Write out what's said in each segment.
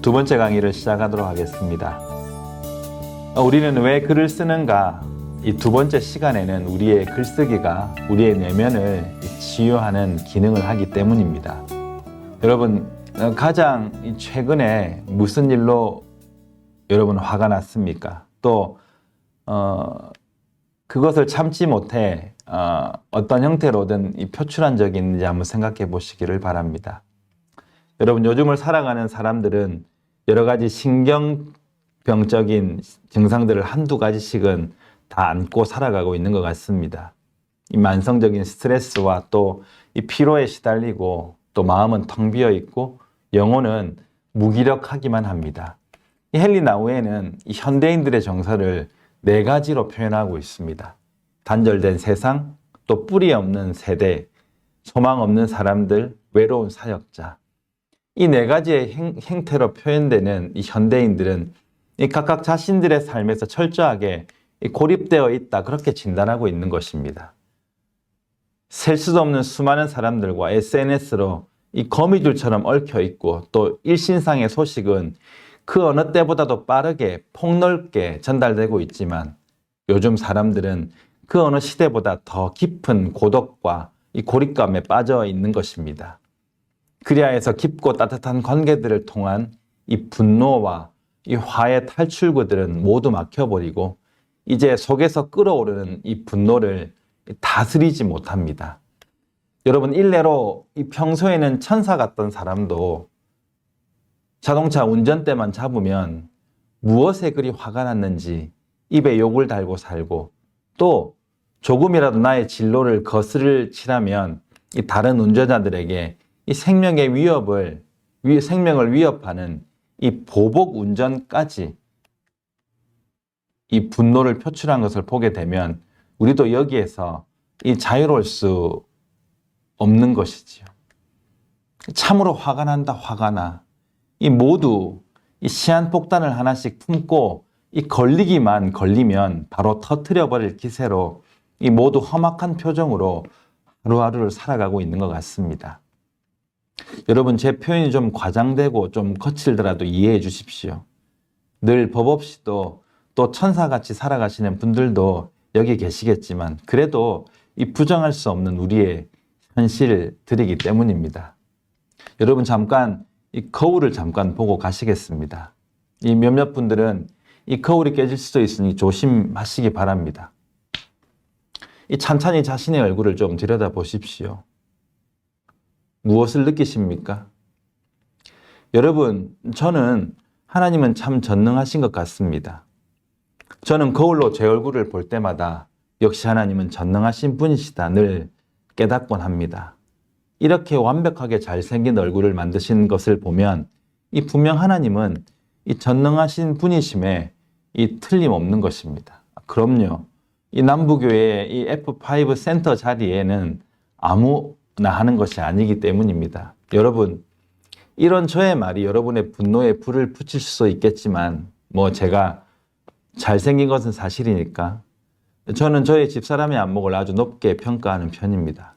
두 번째 강의를 시작하도록 하겠습니다. 우리는 왜 글을 쓰는가? 이 두 번째 시간에는 우리의 글쓰기가 우리의 내면을 치유하는 기능을 하기 때문입니다. 여러분, 가장 최근에 무슨 일로 여러분 화가 났습니까? 또 그것을 참지 못해 어떤 형태로든 표출한 적이 있는지 한번 생각해 보시기를 바랍니다. 여러분, 요즘을 살아가는 사람들은 여러 가지 신경병적인 증상들을 한두 가지씩은 다 안고 살아가고 있는 것 같습니다. 이 만성적인 스트레스와 또 이 피로에 시달리고 또 마음은 텅 비어 있고 영혼은 무기력하기만 합니다. 이 헨리 나우에는 이 현대인들의 정서를 네 가지로 표현하고 있습니다. 단절된 세상, 또 뿌리 없는 세대, 소망 없는 사람들, 외로운 사역자. 이 네 가지의 형태로 표현되는 이 현대인들은 이 각각 자신들의 삶에서 철저하게 고립되어 있다, 그렇게 진단하고 있는 것입니다. 셀 수도 없는 수많은 사람들과 SNS로 이 거미줄처럼 얽혀 있고 또 일신상의 소식은 그 어느 때보다도 빠르게 폭넓게 전달되고 있지만 요즘 사람들은 그 어느 시대보다 더 깊은 고독과 이 고립감에 빠져 있는 것입니다. 그리하여 해서 깊고 따뜻한 관계들을 통한 이 분노와 이 화의 탈출구들은 모두 막혀버리고 이제 속에서 끓어오르는 이 분노를 다스리지 못합니다. 여러분, 일례로 이 평소에는 천사 같던 사람도 자동차 운전대만 잡으면 무엇에 그리 화가 났는지 입에 욕을 달고 살고 또 조금이라도 나의 진로를 거스를 치라면 이 다른 운전자들에게 이 생명의 생명을 위협하는 이 보복 운전까지 이 분노를 표출한 것을 보게 되면 우리도 여기에서 이 자유로울 수 없는 것이지요. 참으로 화가 난다, 화가 나. 이 모두 이 시한폭탄을 하나씩 품고 이 걸리기만 걸리면 바로 터뜨려버릴 기세로 이 모두 험악한 표정으로 하루하루를 살아가고 있는 것 같습니다. 여러분, 제 표현이 좀 과장되고 좀 거칠더라도 이해해 주십시오. 늘 법 없이도 또 천사같이 살아가시는 분들도 여기 계시겠지만 그래도 이 부정할 수 없는 우리의 현실들이기 때문입니다. 여러분, 잠깐 이 거울을 잠깐 보고 가시겠습니다. 이 몇몇 분들은 이 거울이 깨질 수도 있으니 조심하시기 바랍니다. 이 찬찬히 자신의 얼굴을 좀 들여다 보십시오. 무엇을 느끼십니까? 여러분, 저는 하나님은 참 전능하신 것 같습니다. 저는 거울로 제 얼굴을 볼 때마다 역시 하나님은 전능하신 분이시다 늘 깨닫곤 합니다. 이렇게 완벽하게 잘생긴 얼굴을 만드신 것을 보면 이 분명 하나님은 이 전능하신 분이심에 이 틀림없는 것입니다. 그럼요. 이 남부교회의 이 F5 센터 자리에는 아무나 하는 것이 아니기 때문입니다. 여러분, 이런 저의 말이 여러분의 분노에 불을 붙일 수도 있겠지만 제가 잘생긴 것은 사실이니까 저는 저희 집사람의 안목을 아주 높게 평가하는 편입니다.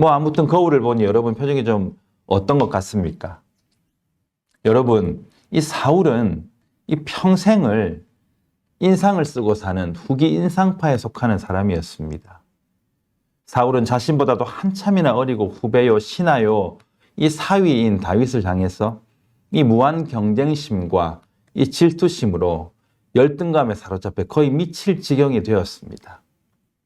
아무튼 거울을 보니 여러분 표정이 좀 어떤 것 같습니까? 여러분, 이 사울은 이 평생을 인상을 쓰고 사는 후기 인상파에 속하는 사람이었습니다. 사울은 자신보다도 한참이나 어리고 후배요, 신하요, 이 사위인 다윗을 향해서 이 무한 경쟁심과 이 질투심으로 열등감에 사로잡혀 거의 미칠 지경이 되었습니다.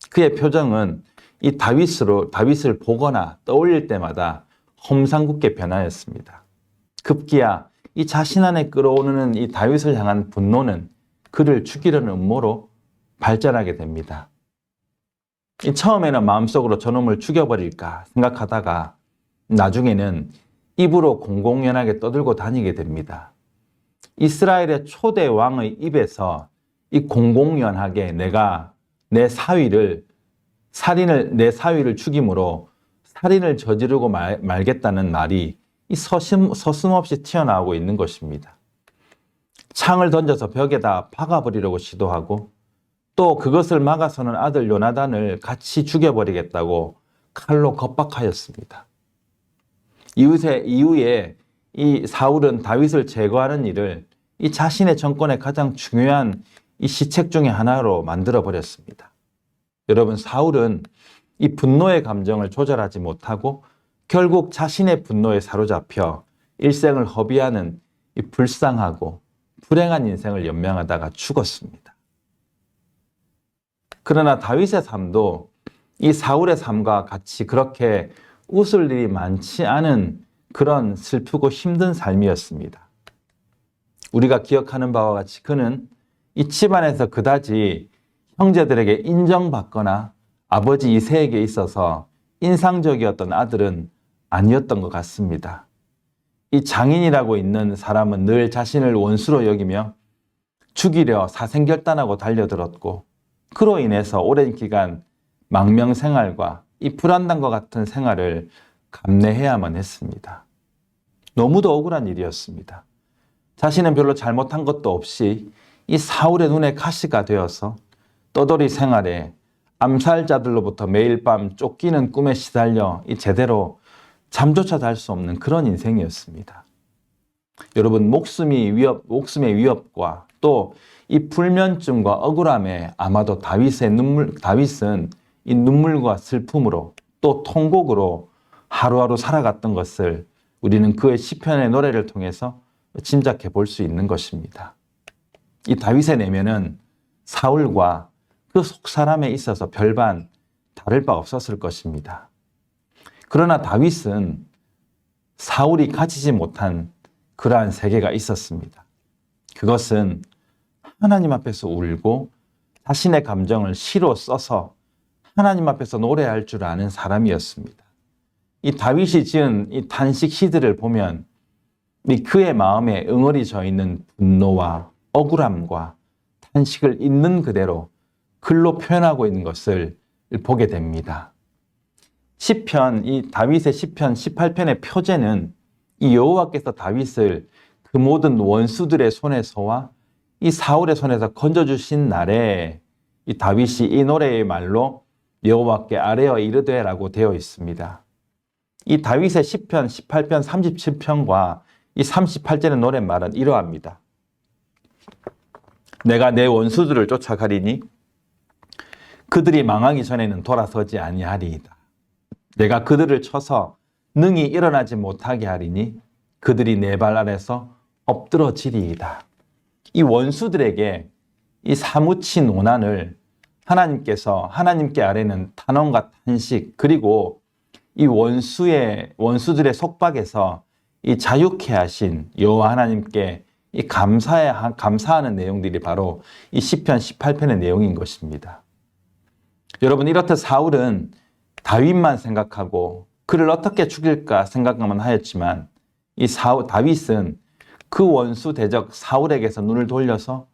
그의 표정은 이 다윗을 보거나 떠올릴 때마다 험상궂게 변하였습니다. 급기야 이 자신 안에 끌어오르는 이 다윗을 향한 분노는 그를 죽이려는 음모로 발전하게 됩니다. 처음에는 마음속으로 저놈을 죽여버릴까 생각하다가 나중에는 입으로 공공연하게 떠들고 다니게 됩니다. 이스라엘의 초대 왕의 입에서 이 공공연하게 내가 내 사위를 죽임으로 살인을 저지르고 말겠다는 말이 이 서슴없이 튀어나오고 있는 것입니다. 창을 던져서 벽에다 박아버리려고 시도하고 또 그것을 막아서는 아들 요나단을 같이 죽여버리겠다고 칼로 겁박하였습니다. 이후에 이 사울은 다윗을 제거하는 일을 이 자신의 정권의 가장 중요한 이 시책 중에 하나로 만들어 버렸습니다. 여러분, 사울은 이 분노의 감정을 조절하지 못하고 결국 자신의 분노에 사로잡혀 일생을 허비하는 이 불쌍하고 불행한 인생을 연명하다가 죽었습니다. 그러나 다윗의 삶도 이 사울의 삶과 같이 그렇게 웃을 일이 많지 않은 그런 슬프고 힘든 삶이었습니다. 우리가 기억하는 바와 같이 그는 이 집안에서 그다지 형제들에게 인정받거나 아버지 이새에게 있어서 인상적이었던 아들은 아니었던 것 같습니다. 이 장인이라고 있는 사람은 늘 자신을 원수로 여기며 죽이려 사생결단하고 달려들었고, 그로 인해서 오랜 기간 망명생활과 이 불안당과 같은 생활을 감내해야만 했습니다. 너무도 억울한 일이었습니다. 자신은 별로 잘못한 것도 없이 이 사울의 눈에 가시가 되어서 떠돌이 생활에 암살자들로부터 매일 밤 쫓기는 꿈에 시달려 이 제대로 잠조차 잘 수 없는 그런 인생이었습니다. 여러분, 목숨의 위협과 또 이 불면증과 억울함에 아마도 다윗은 이 눈물과 슬픔으로 또 통곡으로 하루하루 살아갔던 것을 우리는 그의 시편의 노래를 통해서 짐작해 볼 수 있는 것입니다. 이 다윗의 내면은 사울과 그 속사람에 있어서 별반 다를 바 없었을 것입니다. 그러나 다윗은 사울이 가지지 못한 그러한 세계가 있었습니다. 그것은 하나님 앞에서 울고 자신의 감정을 시로 써서 하나님 앞에서 노래할 줄 아는 사람이었습니다. 이 다윗이 지은 이 탄식 시들을 보면 그의 마음에 응어리져 있는 분노와 억울함과 탄식을 있는 그대로 글로 표현하고 있는 것을 보게 됩니다. 이 다윗의 시편 18편의 표제는 이 여호와께서 다윗을 그 모든 원수들의 손에서와 이 사울의 손에서 건져주신 날에 이 다윗이 이 노래의 말로 여호와께 아뢰어 이르되라고 되어 있습니다. 이 다윗의 시편 18편 37편과 이 38절의 노랫말은 이러합니다. 내가 내 원수들을 쫓아가리니 그들이 망하기 전에는 돌아서지 아니하리이다. 내가 그들을 쳐서 능히 일어나지 못하게 하리니 그들이 내 발 아래서 엎드러지리이다. 이 원수들에게 이 사무친 고난을 하나님께서 하나님께 아뢰는 탄원과 탄식, 그리고 이 원수들의 속박에서 이 자유케 하신 여호와 하나님께 이 감사하는 내용들이 바로 이 시편 18편의 내용인 것입니다. 여러분, 이렇듯 사울은 다윗만 생각하고 그를 어떻게 죽일까 생각만 하였지만 다윗은 그 원수 대적 사울에게서 눈을 돌려서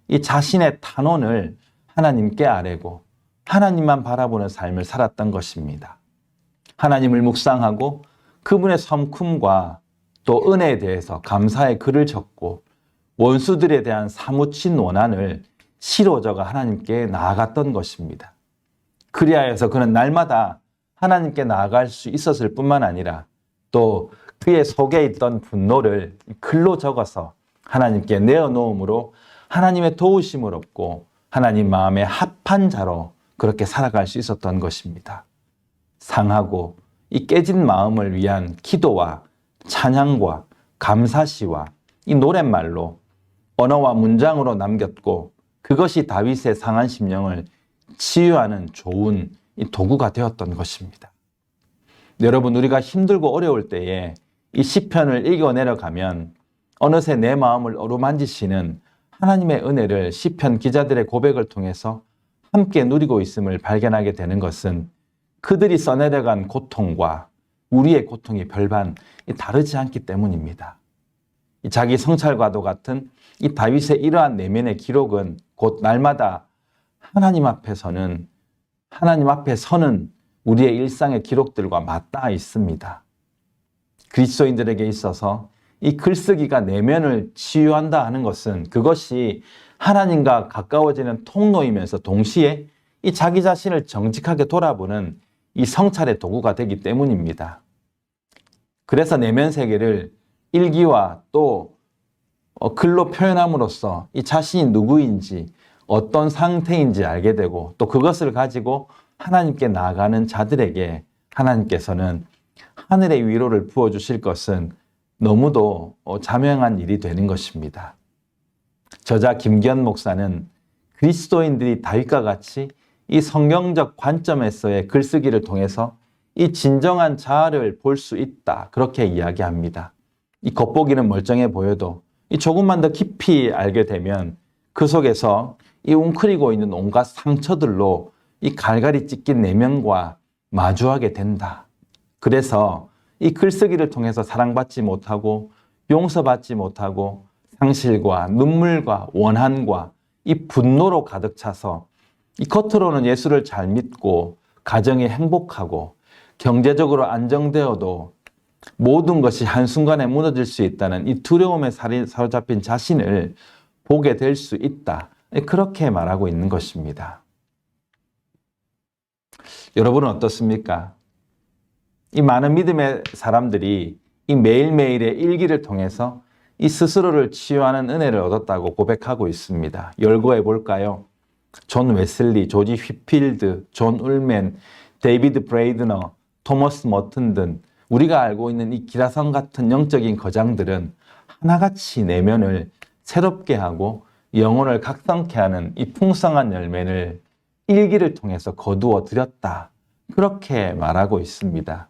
이 자신의 탄원을 하나님께 아뢰고 하나님만 바라보는 삶을 살았던 것입니다. 하나님을 묵상하고 그분의 성품과 또 은혜에 대해서 감사의 글을 적고 원수들에 대한 사무친 원한을 시로 적어 하나님께 나아갔던 것입니다. 그리하여서 그는 날마다 하나님께 나아갈 수 있었을 뿐만 아니라 또 그의 속에 있던 분노를 글로 적어서 하나님께 내어놓음으로 하나님의 도우심을 얻고 하나님 마음에 합한 자로 그렇게 살아갈 수 있었던 것입니다. 상하고 이 깨진 마음을 위한 기도와 찬양과 감사시와 이 노랫말로 언어와 문장으로 남겼고, 그것이 다윗의 상한 심령을 치유하는 좋은 이 도구가 되었던 것입니다. 여러분, 우리가 힘들고 어려울 때에 이 시편을 읽어내려가면 어느새 내 마음을 어루만지시는 하나님의 은혜를 시편 기자들의 고백을 통해서 함께 누리고 있음을 발견하게 되는 것은 그들이 써내려간 고통과 우리의 고통이 별반 다르지 않기 때문입니다. 자기 성찰과도 같은 이 다윗의 이러한 내면의 기록은 곧 날마다 하나님 앞에 서는 우리의 일상의 기록들과 맞닿아 있습니다. 그리스도인들에게 있어서 이 글쓰기가 내면을 치유한다 하는 것은 그것이 하나님과 가까워지는 통로이면서 동시에 이 자기 자신을 정직하게 돌아보는 이 성찰의 도구가 되기 때문입니다. 그래서 내면 세계를 일기와 또 글로 표현함으로써 이 자신이 누구인지 어떤 상태인지 알게 되고 또 그것을 가지고 하나님께 나아가는 자들에게 하나님께서는 하늘의 위로를 부어주실 것은 너무도 자명한 일이 되는 것입니다. 저자 김기현 목사는 그리스도인들이 다윗과 같이 이 성경적 관점에서의 글쓰기를 통해서 이 진정한 자아를 볼 수 있다. 그렇게 이야기합니다. 이 겉보기는 멀쩡해 보여도 이 조금만 더 깊이 알게 되면 그 속에서 이 웅크리고 있는 온갖 상처들로 이 갈갈이 찢긴 내면과 마주하게 된다. 그래서 이 글쓰기를 통해서 사랑받지 못하고 용서받지 못하고 상실과 눈물과 원한과 이 분노로 가득 차서 이 겉으로는 예수를 잘 믿고 가정이 행복하고 경제적으로 안정되어도 모든 것이 한순간에 무너질 수 있다는 이 두려움에 사로잡힌 자신을 보게 될 수 있다. 그렇게 말하고 있는 것입니다. 여러분은 어떻습니까? 이 많은 믿음의 사람들이 이 매일매일의 일기를 통해서 이 스스로를 치유하는 은혜를 얻었다고 고백하고 있습니다. 열거해 볼까요? 존 웨슬리, 조지 휘필드, 존 울맨, 데이비드 브레이드너, 토머스 머튼 등 우리가 알고 있는 이 기라성 같은 영적인 거장들은 하나같이 내면을 새롭게 하고 영혼을 각성케 하는 이 풍성한 열매를 일기를 통해서 거두어 드렸다. 그렇게 말하고 있습니다.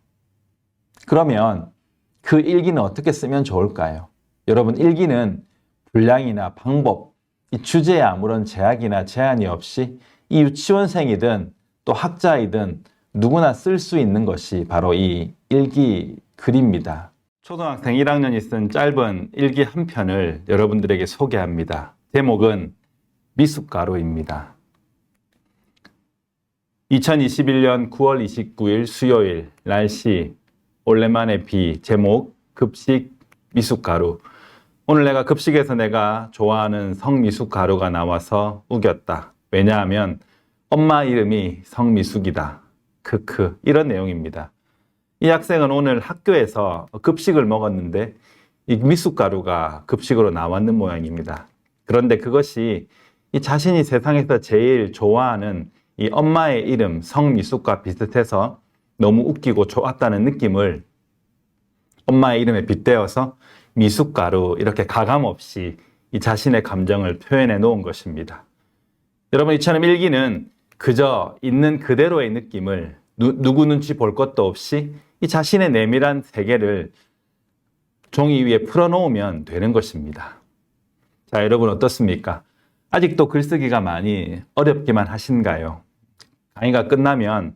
그러면 그 일기는 어떻게 쓰면 좋을까요? 여러분, 일기는 분량이나 방법, 이 주제에 아무런 제약이나 제한이 없이 이 유치원생이든 또 학자이든 누구나 쓸 수 있는 것이 바로 이 일기 글입니다. 초등학생 1학년이 쓴 짧은 일기 한 편을 여러분들에게 소개합니다. 제목은 미숫가루입니다. 2021년 9월 29일 수요일, 날씨 오랜만에 비, 제목 급식 미숫가루. 오늘 내가 급식에서 내가 좋아하는 성미숫가루가 나와서 우겼다. 왜냐하면 엄마 이름이 성미숙이다. 크크, 이런 내용입니다. 이 학생은 오늘 학교에서 급식을 먹었는데 이 미숫가루가 급식으로 나왔는 모양입니다. 그런데 그것이 이 자신이 세상에서 제일 좋아하는 이 엄마의 이름 성미숙과 비슷해서 너무 웃기고 좋았다는 느낌을 엄마의 이름에 빗대어서 미숫가루 이렇게 가감없이 이 자신의 감정을 표현해 놓은 것입니다. 여러분, 이처럼 일기는 그저 있는 그대로의 느낌을 누구 눈치 볼 것도 없이 이 자신의 내밀한 세계를 종이 위에 풀어놓으면 되는 것입니다. 자, 여러분 어떻습니까? 아직도 글쓰기가 많이 어렵기만 하신가요? 강의가 끝나면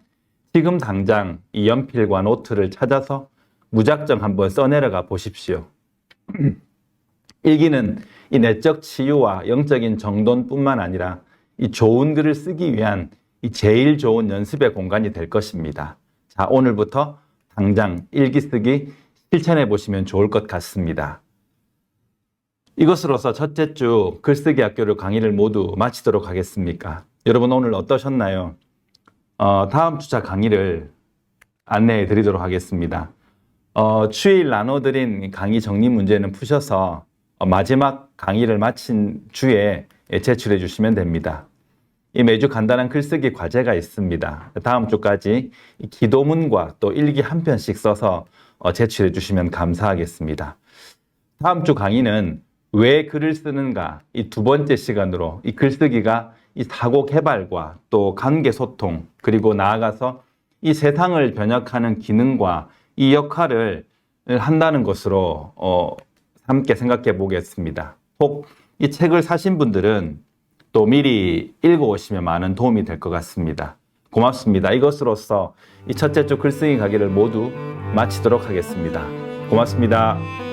지금 당장 이 연필과 노트를 찾아서 무작정 한번 써내려가 보십시오. 일기는 이 내적 치유와 영적인 정돈뿐만 아니라 이 좋은 글을 쓰기 위한 이 제일 좋은 연습의 공간이 될 것입니다. 자, 오늘부터 당장 일기 쓰기 실천해 보시면 좋을 것 같습니다. 이것으로서 첫째 주 글쓰기 학교를 강의를 모두 마치도록 하겠습니다. 여러분 오늘 어떠셨나요? 다음 주차 강의를 안내해 드리도록 하겠습니다. 주일 나눠드린 강의 정리 문제는 푸셔서 마지막 강의를 마친 주에 제출해 주시면 됩니다. 이 매주 간단한 글쓰기 과제가 있습니다. 다음 주까지 기도문과 또 일기 한 편씩 써서 제출해 주시면 감사하겠습니다. 다음 주 강의는 왜 글을 쓰는가, 이 두 번째 시간으로 이 글쓰기가 이 사고 개발과 또 관계 소통, 그리고 나아가서 이 세상을 변혁하는 기능과 이 역할을 한다는 것으로 함께 생각해 보겠습니다. 혹 이 책을 사신 분들은 또 미리 읽어오시면 많은 도움이 될 것 같습니다. 고맙습니다. 이것으로써 이 첫째 주 글쓰기 강의를 모두 마치도록 하겠습니다. 고맙습니다.